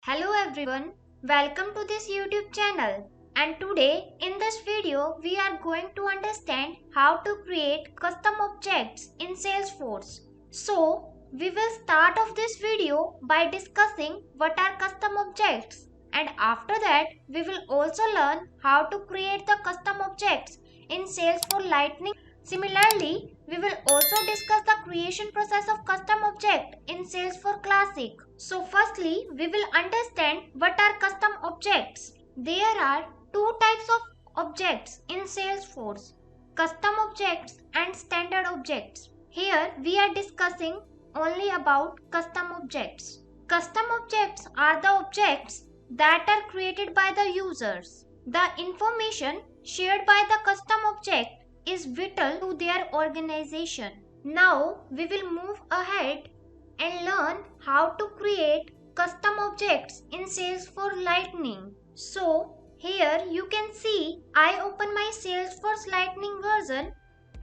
Hello everyone, welcome to this YouTube channel. And today in this video we are going to understand how to create custom objects in Salesforce. So we will start off this video by discussing what are custom objects, and after that we will also learn how to create the custom objects in Salesforce Lightning. Similarly, we will also discuss the creation process of custom object in Salesforce Classic. So firstly, we will understand what are custom objects. There are two types of objects in Salesforce: custom objects and standard objects. Here we are discussing only about custom objects. Custom objects are the objects that are created by the users. The information shared by the custom object is vital to their organization. Now we will move ahead and learn how to create custom objects in Salesforce Lightning. So here you can see I open my Salesforce Lightning version,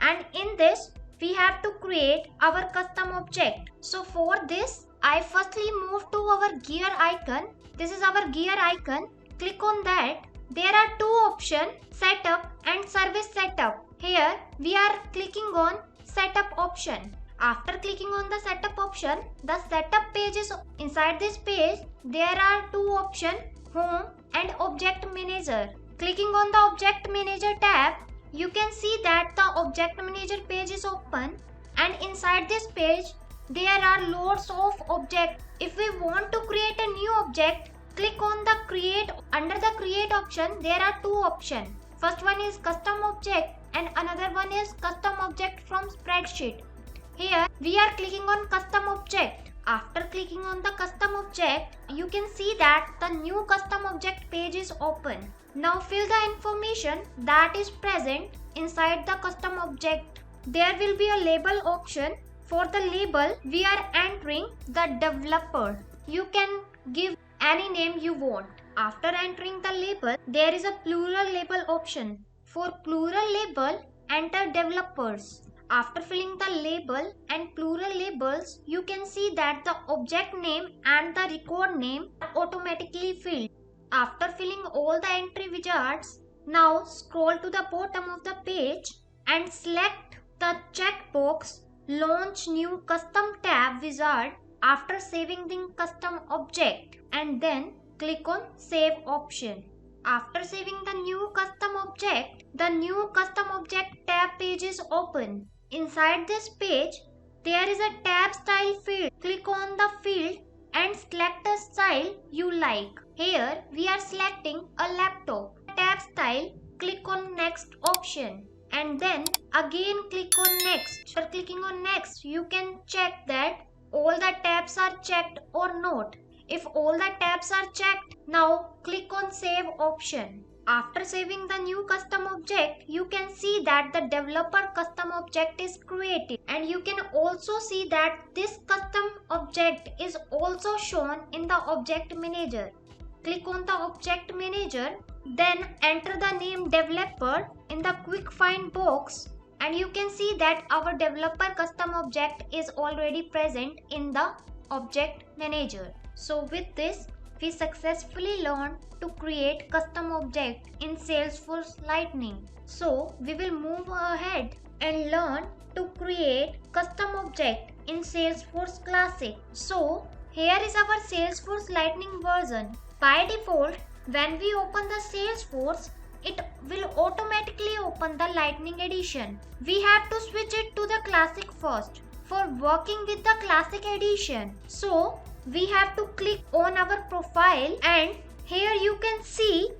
and in this we have to create our custom object. So for this I firstly move to our gear icon. This is our gear icon. Click on that. There are two options, setup and service setup. Here we are clicking on setup option. After clicking on the setup option, the setup page is inside this page. There are two options, home and object manager. Clicking on the object manager tab, you can see that the object manager page is open, and inside this page there are loads of objects. If we want to create a new object, click on the create. Under the create option there are two options. First one is custom object and another one is custom object from spreadsheet. Here we are clicking on custom object. After clicking on the custom object, you can see that the new custom object page is open. Now fill the information that is present inside the custom object. There will be a label option. For the label, we are entering the developer. You can give any name you want. After entering the label, there is a plural label option. For plural label, enter developers. After filling the label and plural labels, you can see that the object name and the record name are automatically filled. After filling all the entry wizards, now scroll to the bottom of the page and select the checkbox Launch New Custom Tab Wizard after saving the custom object, and then click on Save option. After saving the new custom object, the new custom object tab page is open. Inside this page, there is a tab style field. Click on the field and select a style you like. Here we are selecting a laptop. Tab style, click on next option and then again click on next. After clicking on next, you can check that all the tabs are checked or not. If all the tabs are checked, now click on save option. After saving the new custom object, you can see that the developer custom object is created, and you can also see that this custom object is also shown in the object manager. Click on the object manager, then enter the name developer in the quick find box, and you can see that our developer custom object is already present in the object manager. So with this, we successfully learned to create custom object in Salesforce Lightning. So we will move ahead and learn to create custom object in Salesforce Classic. So here is our Salesforce Lightning version. By default, when we open the Salesforce, it will automatically open the Lightning edition. We have to switch it to the Classic first for working with the Classic edition. So we have to click on our profile, and here you can see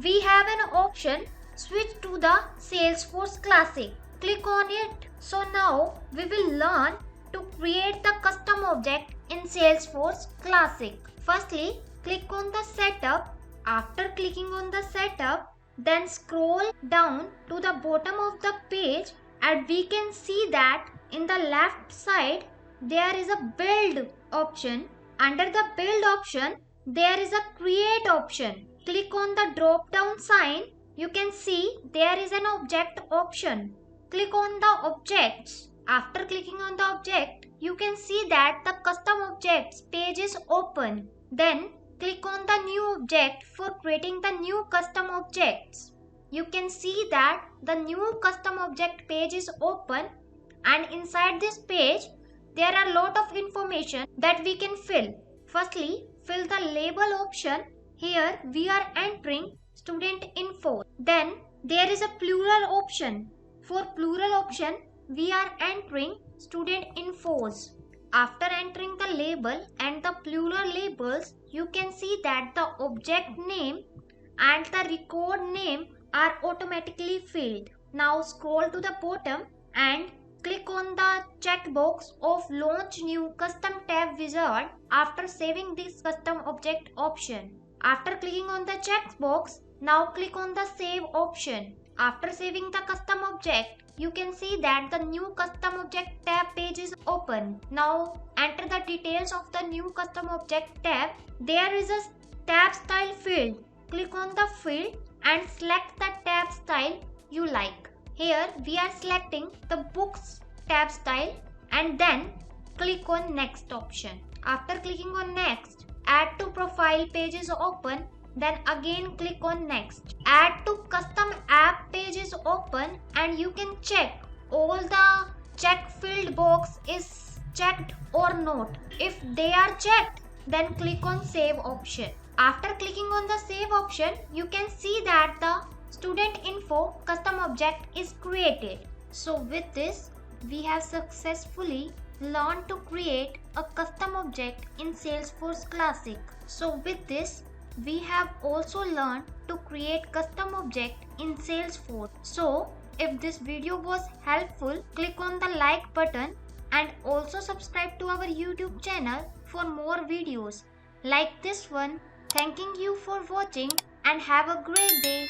we have an option switch to the Salesforce Classic. Click on it. So now we will learn to create the custom object in Salesforce Classic. Firstly, click on the setup. After clicking on the setup, then scroll down to the bottom of the page, and we can see that in the left side there is a build option. Under the build option, there is a create option. Click on the drop down sign. You can see there is an object option. Click on the objects. After clicking on the object, you can see that the custom objects page is open. Then click on the new object for creating the new custom objects. You can see that the new custom object page is open, and inside this page there are a lot of information that we can fill. Firstly, fill the label option. Here we are entering student info. Then there is a plural option. For plural option we are entering student infos. After entering the label and the plural labels, you can see that the object name and the record name are automatically filled. Now scroll to the bottom and click on the checkbox of Launch New Custom Tab Wizard after saving this custom object option. After clicking on the checkbox, now click on the Save option. After saving the custom object, you can see that the new custom object tab page is open. Now enter the details of the new custom object tab. There is a tab style field. Click on the field and select the tab style you like. Here we are selecting the books tab style and then click on next option. After clicking on next, add to profile page is open. Then again click on next. Add to custom app page is open and you can check all the check field box is checked or not. If they are checked, then click on save option. After clicking on the save option, you can see that the student info custom object is created. So with this, we have successfully learned to create a custom object in Salesforce Classic. So with this, we have also learned to create custom object in Salesforce. So if this video was helpful, click on the like button and also subscribe to our YouTube channel for more videos like this one. Thanking you for watching and have a great day.